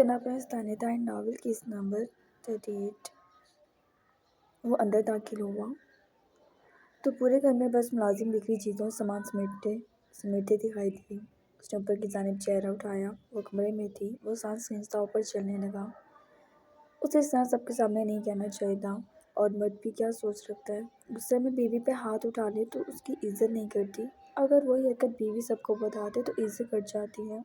کرنا پاکستانی تھا novel case number 38۔ وہ اندر داخل ہوا تو پورے گھر میں بس ملازم بکھری چیزوں سامان سمیٹتے دکھائی دیے۔ اس نے اوپر کی جانب چہرہ اٹھایا، وہ کمرے میں تھی۔ وہ سانس کھینچتا اوپر چلنے لگا۔ اسے اس طرح سب کے سامنے نہیں کہنا چاہیے تھا، اور مرد بھی کیا سوچ رکھتا ہے، غصے میں بیوی پہ ہاتھ اٹھا لے تو اس کی عزت نہیں کرتی، اگر وہی حرکت بیوی سب کو بتا دے تو عزت کٹ جاتی ہے۔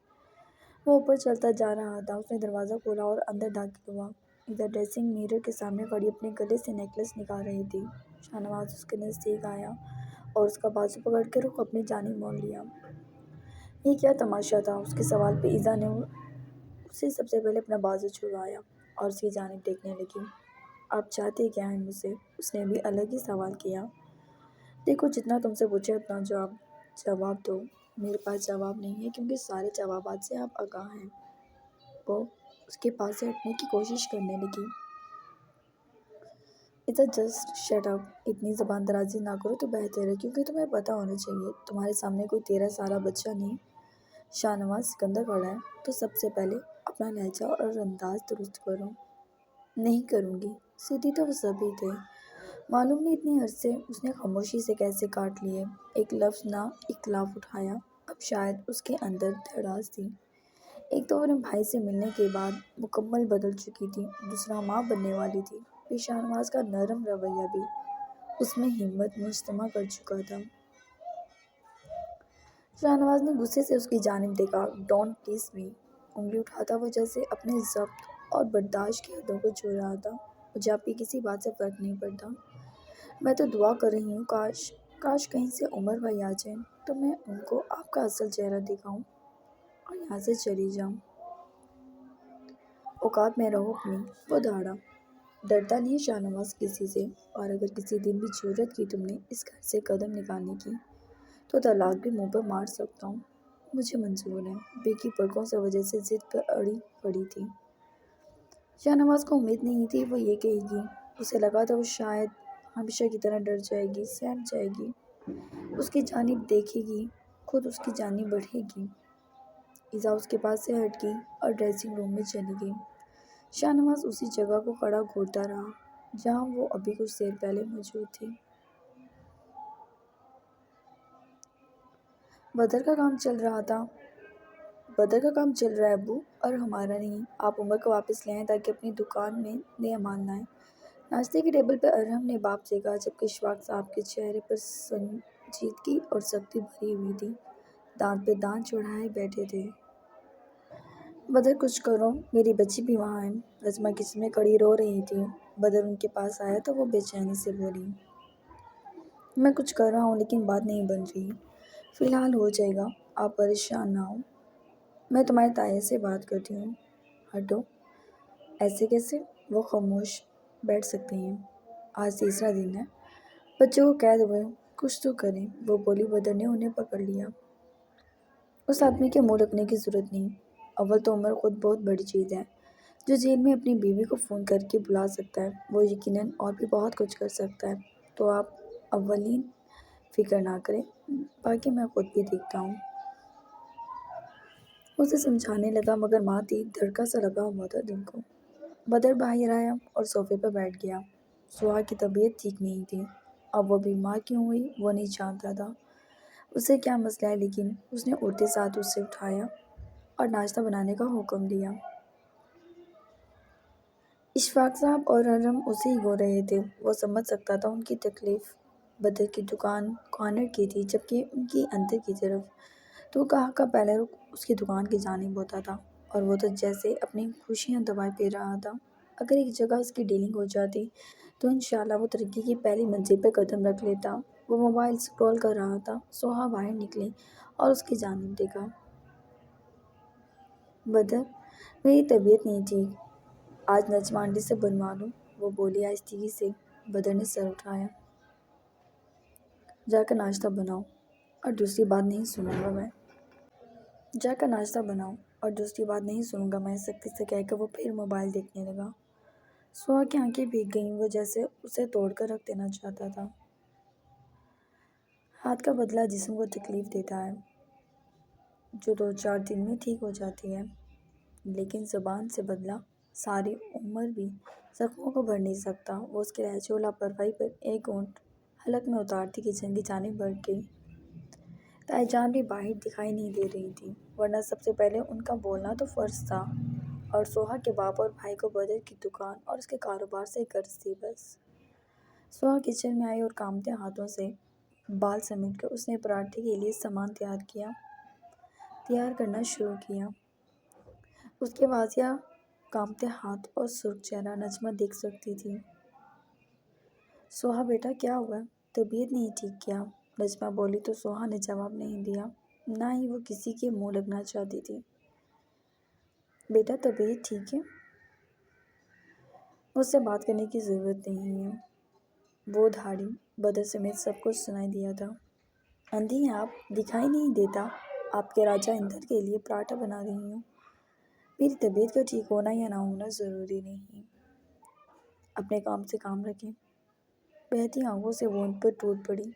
وہ اوپر چلتا جا رہا تھا۔ اس نے دروازہ کھولا اور اندر داخل ہوا۔ ادھر ڈریسنگ میرر کے سامنے کھڑی اپنے گلے سے نیکلس نکال رہی تھی۔ شاہ نواز اس کے نزدیک آیا اور اس کا بازو پکڑ کے رخ اپنی جانب موڑ لیا۔ یہ کیا تماشا تھا؟ اس کے سوال پہ ایذا نے اسے سب سے پہلے اپنا بازو چھڑوایا اور اس کی جانب دیکھنے لگی۔ آپ چاہتے کیا ہیں مجھ سے؟ اس نے بھی الگ ہی سوال کیا۔ دیکھو، جتنا تم سے پوچھے اتنا جواب دو۔ میرے پاس جواب نہیں ہے کیونکہ سارے جوابات سے آپ آگاہ ہیں۔ وہ اس کے پاس سے ہٹنے کی کوشش کرنے لگی۔ ایذا جسٹ شٹ اپ، اتنی زبان درازی نہ کرو تو بہتر ہے، کیونکہ تمہیں پتہ ہونا چاہیے تمہارے سامنے کوئی 13 سالہ بچہ نہیں، شاہ نواز سکندر کھڑا ہے، تو سب سے پہلے اپنا لہجہ اور انداز درست کرو۔ نہیں کروں گی۔ سیدھی تو وہ سبھی تھے۔ معلوم نہیں اتنی عرصے اس نے خاموشی سے کیسے کاٹ لیے۔ ایک لفظ نہ اختلاف اٹھایا۔ اب شاید اس کے اندر دھڑاس تھی۔ ایک تو وہ اپنے بھائی سے ملنے کے بعد مکمل بدل چکی تھی، دوسرا ماں بننے والی تھی، پھر شاہ نواز کا نرم رویہ بھی اس میں ہمت مجتمع کر چکا تھا۔ شاہ نواز نے غصے سے اس کی جانب دیکھا۔ ڈونٹ ٹیس می، انگلی اٹھاتا وہ جیسے اپنے ضبط اور برداشت کی حدوں کو چھو رہا تھا۔ مجھے آپ کی کسی بات سے فرق نہیں پڑتا۔ میں تو دعا کر رہی ہوں کاش کہیں سے عمر بھائی آ جائیں تو میں ان کو آپ کا اصل چہرہ دکھاؤں اور یہاں سے چلی جاؤں۔ اوقات میں رہو اپنی۔ وہ دھاڑا۔ ڈرتا نہیں شاہ نواز کسی سے، اور اگر کسی دن بھی جرأت کی تم نے اس گھر سے قدم نکالنے کی تو طلاق بھی منہ پر مار سکتا ہوں۔ مجھے منظور ہے۔ بے کی پلکوں سے وجہ سے ضد پر اڑی پڑی تھی۔ شاہ نواز کو امید نہیں تھی وہ یہ کہے گی۔ اسے لگا تھا وہ شاید ہمیشہ کی طرح ڈر جائے گی، سہم جائے گی، اس کی جانب دیکھے گی، خود اس کی جانب بڑھے گی۔ ایذا اس کے پاس سے ہٹ گئی اور ڈریسنگ روم میں چلی گئی۔ شاہ نواز اسی جگہ کو کھڑا گھورتا رہا جہاں وہ ابھی کچھ دیر پہلے موجود تھی۔ بدر کا کام چل رہا ہے ابو، اور ہمارا نہیں۔ آپ عمر کو واپس لے آئیں تاکہ اپنی دکان میں نئے مال لائیں۔ ناشتے کی ٹیبل پر ارحم نے باپ سے کہا، جبکہ اشفاق صاحب کے چہرے پر سنجیدگی اور سختی بھری ہوئی تھی، دانت پہ دانت چڑھائے بیٹھے تھے۔ بدر کچھ کرو، میری بچی بھی وہاں ہے۔ نظمہ کچن میں کھڑی رو رہی تھی۔ بدر ان کے پاس آیا تو وہ بے چینی سے بولی، میں کچھ کر رہا ہوں لیکن بات نہیں بن رہی۔ فی الحال ہو جائے گا، آپ پریشان نہ ہوں، میں تمہارے تایا سے بات کرتی ہوں۔ ہٹو۔ ایسے کیسے؟ وہ خاموش بیٹھ سکتے ہیں، آج تیسرا دن ہے، بچوں کو قید ہوئے، کچھ تو کریں، وہ بولی۔ بدر نے انہیں پکڑ لیا۔ اس آدمی کے منہ رکھنے کی ضرورت نہیں۔ اول تو عمر خود بہت بڑی چیز ہے جو جیل میں اپنی بیوی کو فون کر کے بلا سکتا ہے، وہ یقیناً اور بھی بہت کچھ کر سکتا ہے، تو آپ اولین فکر نہ کریں، باقی میں خود بھی دیکھتا ہوں۔ اسے سمجھانے لگا مگر ماں تھی، دھڑکا سا لگا ہوا تھا دل کو۔ بدر باہر آیا اور صوفے پر بیٹھ گیا۔ سہا کی طبیعت ٹھیک نہیں تھی۔ اب وہ بیمار کیوں ہوئی وہ نہیں جانتا تھا، اسے کیا مسئلہ ہے، لیکن اس نے اٹھتے ساتھ اسے اٹھایا اور ناشتہ بنانے کا حکم دیا۔ اشفاق صاحب اور ارحم اسے ہی گھور رہے تھے، وہ سمجھ سکتا تھا ان کی تکلیف۔ بدر کی دکان کارنر کی تھی، جبکہ ان کی اندر کی طرف، تو گاہک کا پہلا رخ اس کی دکان کی جانب ہوتا تھا، اور وہ تو جیسے اپنی خوشیاں دبائے پھر رہا تھا۔ اگر ایک جگہ اس کی ڈیلنگ ہو جاتی تو انشاءاللہ وہ ترقی کی پہلی منزل پر قدم رکھ لیتا۔ وہ موبائل اسکرول کر رہا تھا۔ سہا باہر نکلی اور اس کی جانب دیکھا۔ بدر، میری طبیعت نہیں ٹھیک، آج نجمہ آنٹی سے بنوا لوں، وہ بولی آہستگی سے۔ بدر نے سر اٹھایا۔ جا کر ناشتہ بناؤ اور دوسری بات نہیں سنوں گا میں، سختی سے کہہ کر وہ پھر موبائل دیکھنے لگا۔ سہا کی آنکھیں بھیگ گئیں، وہ جیسے اسے توڑ کر رکھ دینا چاہتا تھا۔ ہاتھ کا بدلہ جسم کو تکلیف دیتا ہے جو 2-4 دن میں ٹھیک ہو جاتی ہے۔ لیکن زبان سے بدلہ ساری عمر بھی زخموں کو بھر نہیں سکتا۔ وہ اس کے لہجے اور لاپرواہی پر ایک گھونٹ حلق میں اتارتی کچن کی جانب بڑھ گئی۔ تائی جان بھی باہر دکھائی نہیں دے رہی تھی، ورنہ سب سے پہلے ان کا بولنا تو فرض تھا، اور سوہا کے باپ اور بھائی کو بدر کی دکان اور اس کے کاروبار سے غرض تھی بس۔ سوہا کچن میں آئی اور کانپتے ہاتھوں سے بال سمیٹ کر اس نے پراٹھے کے لیے سامان تیار کرنا شروع کیا۔ اس کے واضح کانپتے ہاتھ اور سرخ چہرہ نجمہ دیکھ سکتی تھی۔ سوہا بیٹا کیا ہوا؟ طبیعت نہیں ٹھیک کیا؟ نجمہ بولی تو سوہا نے جواب نہیں دیا، نہ ہی وہ کسی کے منہ لگنا چاہتی تھی۔ بیٹا طبیعت ٹھیک ہے؟ مجھ سے بات کرنے کی ضرورت نہیں ہے۔ وہ دھاڑی بدر سمیت سب کچھ سنائی دیا تھا۔ اندھی ہیں آپ، دکھائی نہیں دیتا؟ آپ کے راجہ اندر کے لیے پراٹھا بنا رہی ہوں۔ میری طبیعت کا ٹھیک ہونا یا نہ ہونا ضروری نہیں، اپنے کام سے کام رکھیں۔ بہتی آنکھوں سے وہ ان پر ٹوٹ پڑی۔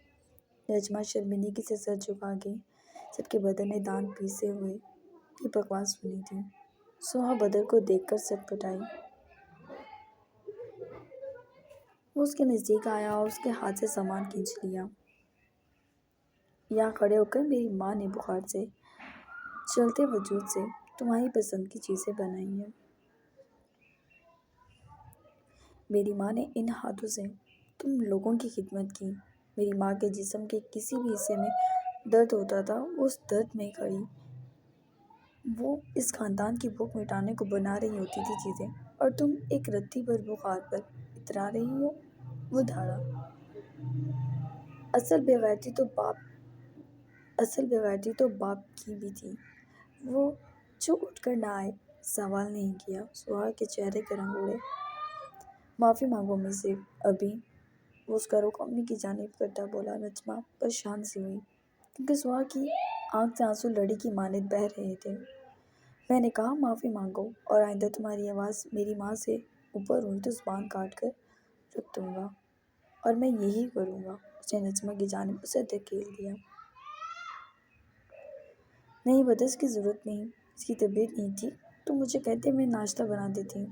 نجمہ شرمندگی سے سر جھکا گئی، جبکہ بدر نے دانت پیسے ہوئے یہ بکواس سنی تھی۔ سوہا بدر کو دیکھ کر سٹپٹائی۔ وہ اس کے نزدیک آیا اور اس کے ہاتھ سے سامان کھینچ لیا۔ یہاں کھڑے ہو کر میری ماں نے بخار سے چلتے وجود سے تمہاری پسند کی چیزیں بنائی ہیں۔ میری ماں نے ان ہاتھوں سے تم لوگوں کی خدمت کی۔ میری ماں کے جسم کے کسی بھی حصے میں درد ہوتا تھا، وہ اس درد میں کھڑی وہ اس خاندان کی بھوک مٹانے کو بنا رہی ہوتی تھی چیزیں، اور تم ایک رتی بھر بخار پر اترا رہی ہو۔ وہ دھاڑا۔ اصل بے غیرتی تو باپ کی بھی تھی، وہ جو اٹھ کر نہ آئے۔ سوال نہیں کیا۔ سوہا کے چہرے کے رنگ اڑے۔ معافی مانگو مجھ سے ابھی، وہ اس کا رخ امی کی جانب کرتا بولا۔ نجمہ پریشان سی ہوئی، کیونکہ سوہا کی آنکھ سے آنسو لڑی کی مانند بہہ رہے تھے۔ میں نے کہا معافی مانگو، اور آئندہ تمہاری آواز میری ماں سے اوپر ہوئی تو زبان کاٹ کر رکھ دوں گا، اور میں یہی کروں گا۔ اس نے نجمہ کی جانب اسے دھکیل دیا۔ نہیں بدر، اس کی ضرورت نہیں، اس کی طبیعت نہیں ٹھیک تو مجھے کہتے میں ناشتہ بنا دیتی۔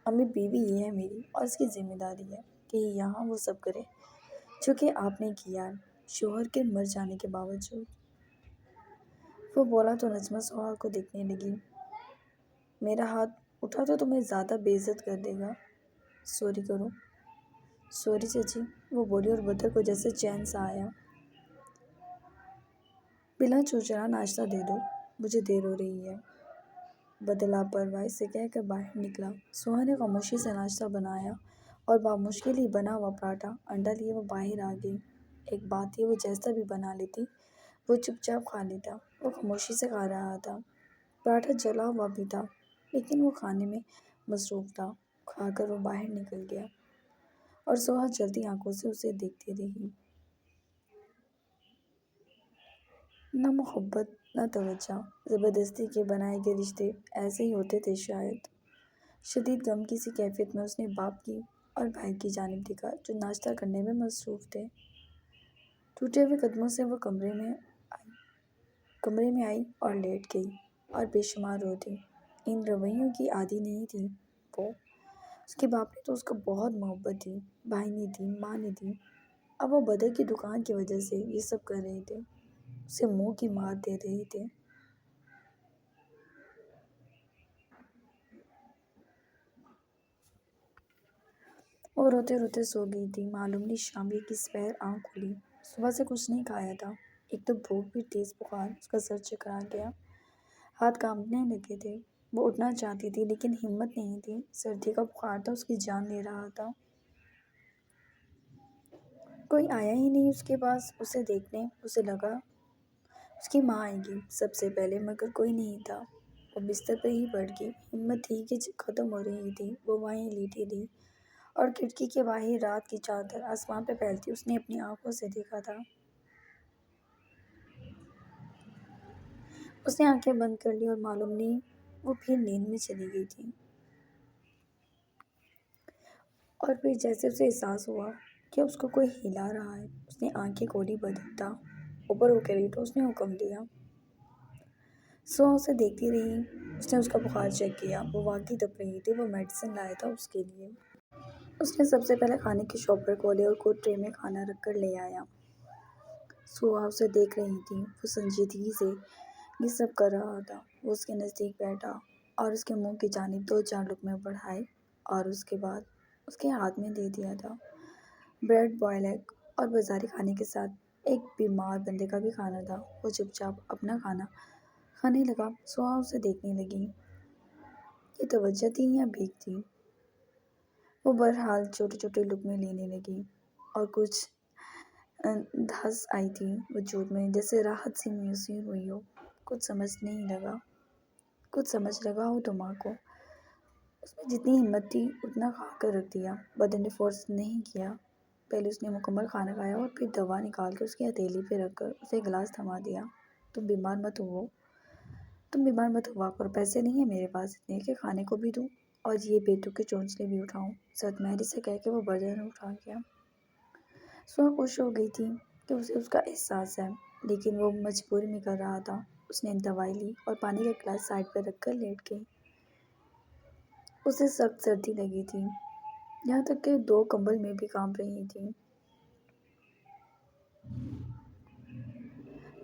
امی بیوی یہ ہے میری، اور اس کی ذمہ داری ہے کہ یہاں وہ سب کرے جو کہ آپ نے کیا ہے، شوہر کے مر جانے کے باوجود۔ وہ بولا تو نجمہ سوہا کو دیکھنے لگی۔ میرا ہاتھ اٹھا تو تمہیں زیادہ بے عزت کر دے گا۔ سوری کرو۔ سوری چچی، وہ بولی، اور بدر کو جیسے چین سا آیا۔ بلا چوچلا ناشتہ دے دو، مجھے دیر ہو رہی ہے، بدر لاپرواہی سے کہہ کر باہر نکلا۔ سوہا نے خاموشی سے ناشتہ بنایا اور بامشکل ہی بنا ہوا پراٹھا انڈا لیے وہ باہر آ گئی۔ ایک بات تھی، وہ جیسا بھی بنا لیتی وہ چپ چاپ کھا لیتا۔ وہ خاموشی سے کھا رہا تھا، پراٹھا جلا ہوا بھی تھا، لیکن وہ کھانے میں مصروف تھا۔ کھا کر وہ باہر نکل گیا، اور سوہا جلتی آنکھوں سے اسے دیکھتی رہی۔ نہ محبت نہ توجہ، زبردستی کے بنائے گئے رشتے ایسے ہی ہوتے تھے شاید۔ شدید غم کی سی کیفیت میں اس نے باپ کی اور بھائی کی جانب دیکھا جو ناشتہ کرنے میں مصروف تھے۔ ٹوٹے ہوئے قدموں سے وہ کمرے میں آئی اور لیٹ گئی، اور بے شمار رو دی۔ ان رویوں کی عادی نہیں تھی وہ۔ اس کے باپ نے تو اس کو بہت محبت دی، بھائی نے دی، ماں نے دی۔ اب وہ بدر کی دکان کی وجہ سے یہ سب کر رہے تھے، اسے منہ کی مار دے رہے تھے۔ وہ روتے روتے سو گئی تھی۔ معلوم نہیں شام کی کس پہر آنکھ کھلی۔ صبح سے کچھ نہیں کھایا تھا، ایک تو بھوک بھی تیز بخار، اس کا سر چکرا گیا، ہاتھ کانپنے لگے تھے۔ وہ اٹھنا چاہتی تھی لیکن ہمت نہیں تھی، سردی کا بخار تھا، اس کی جان لے رہا تھا۔ کوئی آیا ہی نہیں اس کے پاس اسے دیکھنے۔ اسے لگا اس کی ماں آئے گی سب سے پہلے، مگر کوئی نہیں تھا۔ وہ بستر پر ہی پڑ گئی۔ ہمت تھی کہ ختم ہو رہی تھی، وہ وہیں لیٹی رہی، اور کھڑکی کے باہر رات کی چادر آسمان پہ پھیلتی اس نے اپنی آنکھوں سے دیکھا تھا۔ اس نے آنکھیں بند کر لی اور معلوم نہیں وہ پھر نیند میں چلی گئی تھی۔ اور پھر جیسے اسے احساس ہوا کہ اس کو کوئی ہلا رہا ہے، اس نے آنکھیں کھولی۔ بدر تھا اوپر ہو کے لیٹا، اس نے حکم دیا۔ سوہا اسے دیکھتی رہی۔ اس نے اس کا بخار چیک کیا، وہ واقعی دب رہی تھی۔ وہ میڈیسن لایا تھا اس کے لیے۔ اس نے سب سے پہلے کھانے کی شاپر کھولے اور خود ٹرے میں کھانا رکھ کر لے آیا۔ سوہا اسے دیکھ رہی تھی۔ وہ سنجیدگی سے یہ سب کر رہا تھا۔ وہ اس کے نزدیک بیٹھا اور اس کے منہ کی جانب 2-4 لقمے بڑھائے اور اس کے بعد اس کے ہاتھ میں دے دیا تھا۔ بریڈ، بوائل ایگ اور بازاری کھانے کے ساتھ ایک بیمار بندے کا بھی کھانا تھا۔ وہ چپ چاپ اپنا کھانا کھانے لگا۔ سوہا اسے دیکھنے لگی۔ یہ توجہ تھی یا بھیک تھی؟ وہ بہرحال چھوٹے چھوٹے لقمے لینے لگی اور کچھ دھس آئی تھی وجود میں، جیسے راحت سی میسر ہوئی ہو۔ کچھ سمجھ لگا ہو تو ماں کو۔ اس میں جتنی ہمت تھی اتنا کھا کر رکھ دیا۔ بدن نے فورس نہیں کیا۔ پہلے اس نے مکمل کھانا کھایا اور پھر دوا نکال کے اس کی ہتھیلی پہ رکھ کر اسے گلاس تھما دیا۔ تم بیمار مت ہوا کرو۔ پیسے نہیں ہیں میرے پاس اتنے کہ کھانے کو بھی دوں اور یہ بیتوکی چونچلے بھی اٹھاؤں، سرد مہری سے کہہ کے وہ برتن اٹھا گیا۔ سوہا خوش ہو گئی تھی کہ اسے اس کا احساس ہے، لیکن وہ مجبوری میں کر رہا تھا۔ اس نے دوائی لی اور پانی کا گلاس سائڈ پر رکھ کر لیٹ گئی۔ اسے سخت سردی لگی تھی، یہاں تک کہ 2 کمبل میں بھی کانپ رہی تھی۔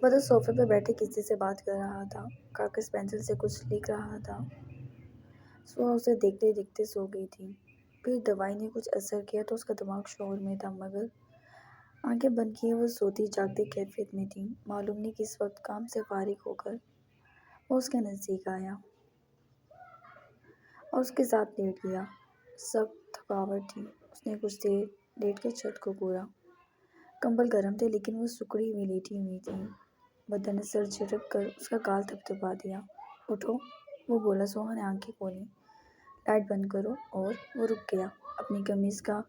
بدر صوفے پر بیٹھے کسی سے بات کر رہا تھا، کاغذ پینسل سے کچھ لکھ رہا تھا۔ سوہا اسے دیکھتے دیکھتے سو گئی تھی۔ پھر دوائی نے کچھ اثر کیا تو اس کا دماغ شعور میں تھا، مگر آنکھیں بند کیے وہ سوتی جاگتی کیفیت میں تھی۔ معلوم نہیں کس وقت کام سے فارغ ہو کر وہ اس کے نزدیک آیا اور اس کے ساتھ لیٹ گیا۔ سخت تھکاوٹ تھی۔ اس نے کچھ دیر لیٹ کے چھت کو گورا۔ کمبل گرم تھے لیکن وہ سکڑی ہوئی لیٹی ہوئی تھی۔ بدر نے سر جھٹک کر اس کا گال تھپتھپا دیا۔ اٹھو، وہ بولا۔ سوہا نے آنکھیں کھولیں۔ لائٹ بند کرو، اور وہ رک گیا، اپنی قمیض کا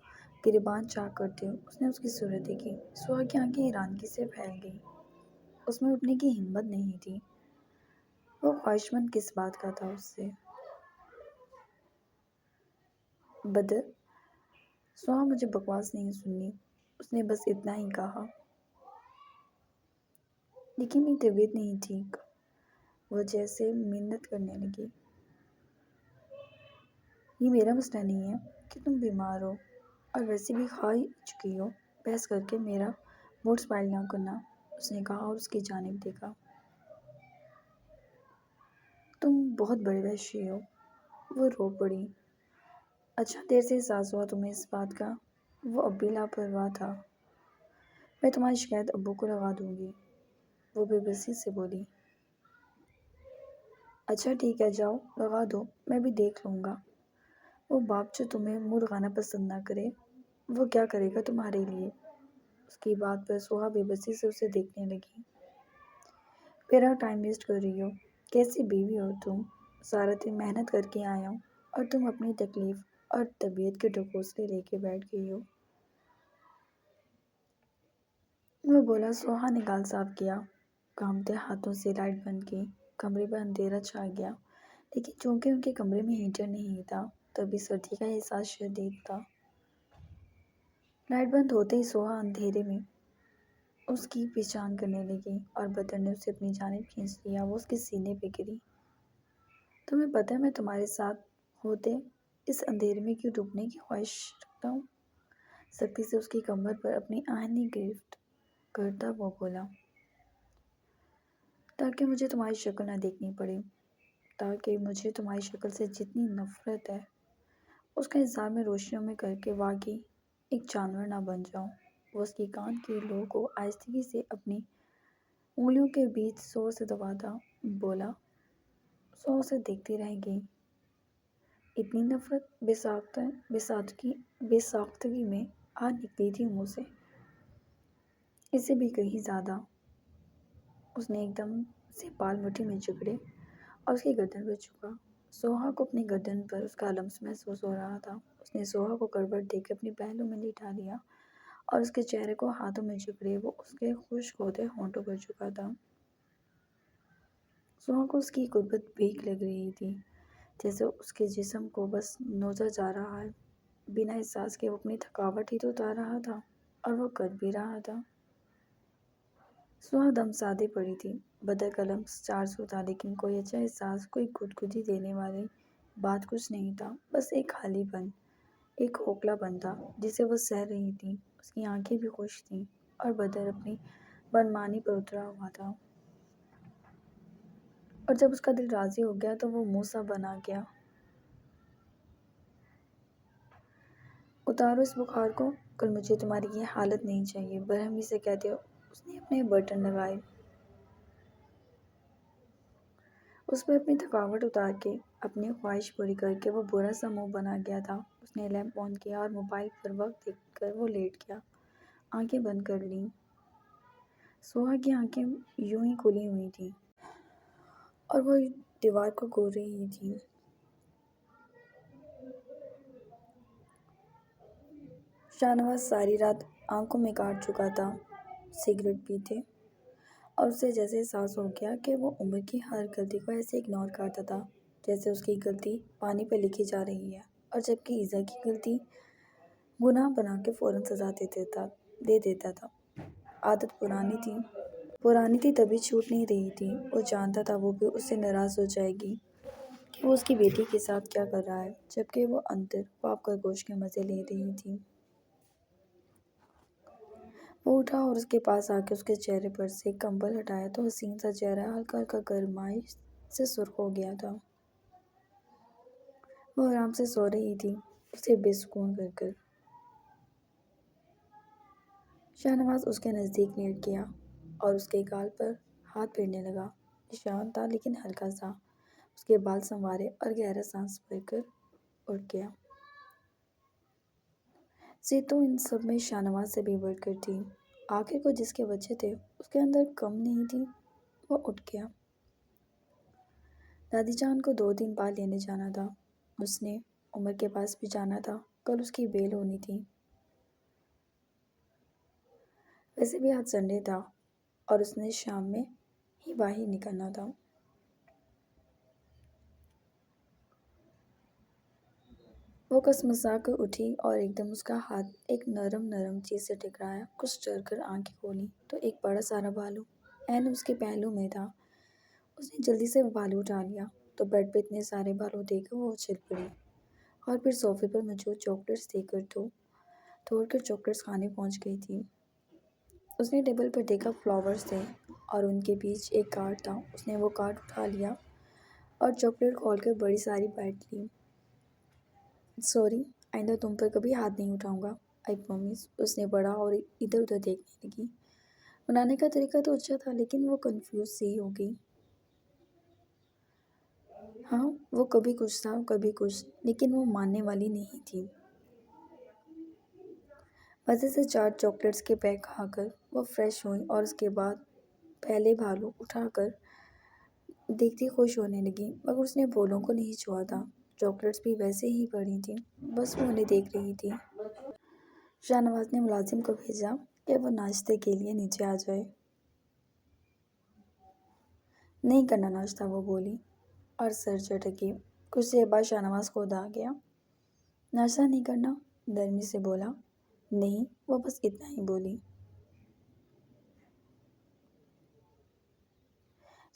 گریبان چاک کرتے ہوئے۔ اس نے اس کی صورت دیکھی۔ سوہا کی آنکھیں حیرانگی سے پھیل گئیں۔ اس میں اٹھنے کی ہمت نہیں تھی۔ وہ خواہشمند کس بات کا تھا اس سے؟ بدر، سوہا مجھے بکواس نہیں سننی۔ اس نے بس اتنا ہی کہا۔ لیکن میری طبیعت نہیں ٹھیک، وہ جیسے منت کرنے لگی۔ یہ میرا مسئلہ نہیں ہے کہ تم بیمار ہو، اور ویسے بھی کھا ہی چکی ہو۔ بحث کر کے میرا موڈ سپائل نہ کرنا، اس نے کہا اور اس کی جانب دیکھا۔ تم بہت بڑے وحشی ہو۔ وہ رو پڑی۔ اچھا، دیر سے احساس ہوا تمہیں اس بات کا؟ وہ اب بھی لاپرواہ تھا۔ میں تمہاری شکایت ابو کو لگا دوں گی، وہ بے بسی سے بولی۔ اچھا ٹھیک ہے، جاؤ لگا دو، میں بھی دیکھ لوں گا۔ وہ باپ جو تمہیں منہ لگانا پسند نہ کرے، وہ کیا کرے گا تمہارے لیے؟ اس کی بات پر سوہا بے بسی سے اسے دیکھنے لگی۔ میرا ٹائم ویسٹ کر رہی ہو۔ کیسی بیوی ہو تم؟ سارا دن محنت کر کے آیا ہوں اور تم اپنی تکلیف اور طبیعت کے ڈھکوسلے لے کے بیٹھ گئی ہو۔ وہ بولا۔ سوہا نے گال صاف کیا، کانپتے ہاتھوں سے لائٹ بند کی۔ کمرے پر اندھیرا چھا گیا، لیکن چونکہ ان کے کمرے میں ہیٹر نہیں تھا تو ابھی سردی کا احساس شدید تھا۔ لائٹ بند ہوتے ہی سوہا اندھیرے میں اس کی پہچان کرنے لگی اور بدر نے اسے اپنی جانب کھینچ لیا۔ وہ اس کے سینے پہ گری۔ تمہیں پتہ ہے میں تمہارے ساتھ ہوتے اس اندھیرے میں کیوں ڈوبنے کی خواہش رکھتا ہوں؟ سختی سے اس کی کمر پر اپنی آہنی گرفت کرتا وہ بولا۔ تاکہ مجھے تمہاری شکل نہ دیکھنی پڑے، تاکہ مجھے تمہاری شکل سے جتنی نفرت ہے اس کا اظہار میں روشنیوں میں کر کے واقعی ایک جانور نہ بن جاؤں۔ وہ اس کی کان کی لو کو آہستگی سے اپنی انگلیوں کے بیچ زور سے دباتا بولا۔ سو اسے دیکھتی رہ گئی۔ اتنی نفرت بے ساختگی میں آ نکلی تھی منہ سے، اس سے بھی کہیں زیادہ۔ اس نے ایک دم سے بال مٹھی میں جکڑے اور اس کی گردن پر جھکا۔ سوہا کو اپنی گردن پر اس کا لمس محسوس ہو رہا تھا۔ اس نے سوہا کو کروٹ دے کے اپنے پہلو میں لٹا لیا اور اس کے چہرے کو ہاتھوں میں جکڑے وہ اس کے خشک ہوتے ہونٹوں پر جھکا تھا۔ سوہا کو اس کی قربت بھیک لگ رہی تھی، جیسے اس کے جسم کو بس نوچا جا رہا ہے، بنا احساس کے۔ وہ اپنی تھکاوٹ ہی تو اتار رہا تھا اور وہ کر بھی رہا تھا۔ سوہا دم سادے پڑی تھی۔ بدر قلم چارج ہوتا، لیکن کوئی اچھا احساس، کوئی خودکشی دینے والی بات کچھ نہیں تھا، بس ایک خالی پن، ایک کھوکھلا پن تھا جسے وہ سہ رہی تھی۔ اس کی آنکھیں بھی خوش تھیں اور بدر اپنی بدمانی پر اترا ہوا تھا، اور جب اس کا دل راضی ہو گیا تو وہ منہ سا بنا گیا۔ اتارو اس بخار کو، کل مجھے تمہاری یہ حالت نہیں چاہیے، برہمی سے کہتے اس نے اپنے بٹن لگائے، اس پہ اپنی تھکاوٹ اتار کے، اپنی خواہش پوری کر کے وہ برا سا منہ بنا گیا تھا۔ اس نے لیمپ آن کیا اور موبائل پر وقت دیکھ کر وہ لیٹ گیا، آنکھیں بند کر لیں۔ سوہا کی آنکھیں یوں ہی کھلی ہوئی تھیں اور وہ دیوار کو گھور رہی تھی۔ شاہ نواز ساری رات آنکھوں میں کاٹ چکا تھا سگریٹ پیتے، اور اسے جیسے احساس ہو گیا کہ وہ عمر کی ہر غلطی کو ایسے اگنور کرتا تھا جیسے اس کی غلطی پانی پہ لکھی جا رہی ہے، اور جبکہ ایزا کی غلطی گناہ بنا کے فوراً سزا دے دیتا تھا۔ عادت پرانی تھی تبھی چھوٹ نہیں رہی تھی۔ وہ جانتا تھا وہ بھی اس سے ناراض ہو جائے گی کہ وہ اس کی بیٹی کے ساتھ کیا کر رہا ہے، جبکہ وہ اندر پاپ کا گوشت کے مزے لے رہی تھی۔ وہ اٹھا اور اس کے پاس آ کے اس کے چہرے پر سے کمبل ہٹایا تو حسین سا چہرہ ہلکا ہلکا گرمائی سے سرخ ہو گیا تھا۔ وہ آرام سے سو رہی تھی، اسے بے سکون کر کر۔ شاہ نواز اس کے نزدیک لیٹ گیا اور اس کے گال پر ہاتھ پھیرنے لگا۔ نشان تھا لیکن ہلکا سا، اس کے بال سنوارے اور گہرا سانس بھر کر اٹھ گیا۔ زیتوں ان سب میں شاہ نواز سے بھی بڑھ کر تھی، آخر کو جس کے بچے تھے اس کے اندر کم نہیں تھی۔ وہ اٹھ گیا۔ دادی جان کو 2 دن بعد لینے جانا تھا، اس نے عمر کے پاس بھی جانا تھا، کل اس کی بیل ہونی تھی۔ ویسے بھی آج سنڈے تھا اور اس نے شام میں ہی باہر نکلنا تھا۔ وہ کسمسا کر اٹھی اور ایک دم اس کا ہاتھ ایک نرم چیز سے ٹکرایا۔ کچھ ڈر کر آنکھیں کھولی تو ایک بڑا سارا بھالو عین اس کے پہلو میں تھا۔ اس نے جلدی سے وہ بھالو اٹھا لیا تو بیڈ پہ اتنے سارے بھالو دیکھ کر وہ اچھل پڑی، اور پھر صوفے پر موجود چاکلیٹس دیکھ کر توڑ کر چاکلیٹس کھانے پہنچ گئی تھی۔ اس نے ٹیبل پر دیکھا فلاورز تھے اور ان کے بیچ ایک کارڈ تھا۔ اس نے وہ کارڈ اٹھا لیا اور چاکلیٹ کھول کر بڑی ساری بائٹ لی۔ سوری، آئندہ تم پر کبھی ہاتھ نہیں اٹھاؤں گا، آئی پرومس۔ اس نے پڑھا اور ادھر ادھر دیکھنے لگی۔ بنانے کا طریقہ تو اچھا تھا لیکن وہ کنفیوز سی ہو گئی۔ ہاں، وہ کبھی کچھ تھا کبھی کچھ، لیکن وہ ماننے والی نہیں تھی۔ مزے سے 4 چاکلیٹس کے پیک کھا کر وہ فریش ہوئی اور اس کے بعد پہلے بھالو اٹھا کر دیکھتی خوش ہونے لگی، مگر اس نے بولوں کو نہیں چھوا تھا۔ چاکلیٹس بھی ویسے ہی پڑی تھیں، بس وہ انہیں دیکھ رہی تھی۔ شاہ نواز نے ملازم کو بھیجا کہ وہ ناشتے کے لیے نیچے آ جائے۔ نہیں کرنا ناشتہ، وہ بولی اور سر جھٹکی۔ کچھ دیر بعد شاہ نواز خود آ گیا۔ ناشتہ نہیں کرنا؟ نرمی سے بولا۔ نہیں، وہ بس اتنا ہی بولی۔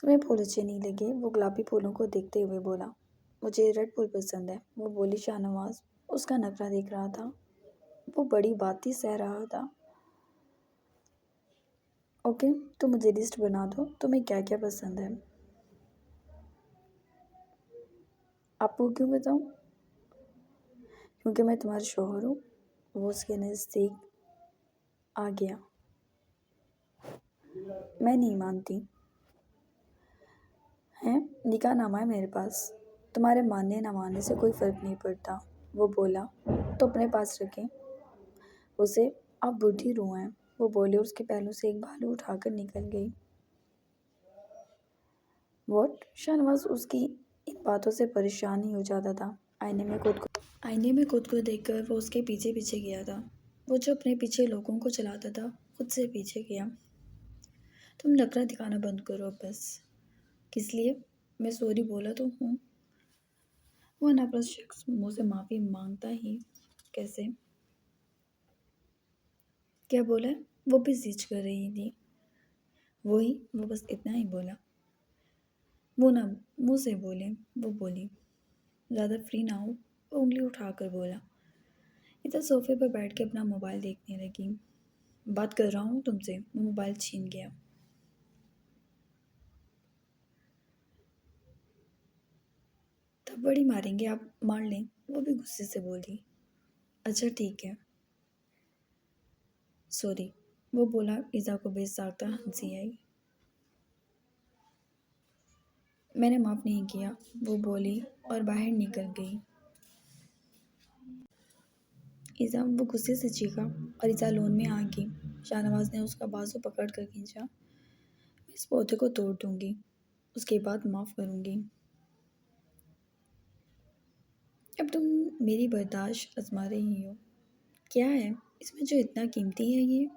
تمہیں پھول اچھے نہیں لگے؟ وہ گلابی پھولوں کو دیکھتے ہوئے بولا۔ مجھے ریڈ پھول پسند ہے، وہ بولی۔ شاہ نواز اس کا نخرہ دیکھ رہا تھا، وہ بڑی بات ہی سہ رہا تھا۔ اوکے، تو مجھے لسٹ بنا دو، تمہیں کیا کیا پسند ہے۔ آپ کو کیوں بتاؤں؟ کیونکہ میں تمہارا شوہر ہوں۔ وہ اس کے نزدیک آ گیا۔ میں نہیں مانتی۔ ہیں، نکاح نامہ ہے میرے پاس، تمہارے ماننے نہ ماننے سے کوئی فرق نہیں پڑتا، وہ بولا۔ تو اپنے پاس رکھیں اسے، آپ بڈھی روح ہیں، وہ بولی اور اس کے پہلو سے ایک بھالو اٹھا کر نکل گئی۔ واٹ؟ شاہ نواز اس کی ان باتوں سے پریشان ہی ہو جاتا تھا۔ آئینے میں خود کو دیکھ کر وہ اس کے پیچھے پیچھے گیا تھا، وہ جو اپنے پیچھے لوگوں کو چلاتا تھا خود سے پیچھے گیا۔ تم نخرہ دکھانا بند کرو اب بس۔ کس لیے؟ میں سوری بولا تو ہوں۔ وہ ناپرست شخص منہ سے معافی مانگتا ہی کیسے؟ کیا بولا ہے؟ وہ بھی زج کر رہی تھی۔ وہی وہ بس اتنا ہی بولا۔ وہ نہ منہ سے بولے، وہ بولی۔ زیادہ فری نہ ہو، وہ انگلی اٹھا کر بولا۔ ادھر صوفے پر بیٹھ کے اپنا موبائل دیکھنے لگی۔ بات کر رہا ہوں تم سے، وہ موبائل چھین گیا۔ تب بڑی ماریں گے، آپ مار لیں، وہ بھی غصے سے بولی۔ اچھا ٹھیک ہے، سوری، وہ بولا۔ ایزا کو بے ساختہ ہنسی آئی۔ میں نے معاف نہیں کیا، وہ بولی اور باہر نکل گئی۔ ایزا، وہ غصے سے چیخا اور ایزا لون میں آ گئی۔ شاہنواز نے اس کا بازو پکڑ کر کھینچا۔ میں اس پودے کو توڑ دوں گی، اس کے بعد معاف کروں گی۔ اب تم میری برداشت آزما رہی ہو۔ کیا ہے اس میں جو اتنا قیمتی ہے یہ؟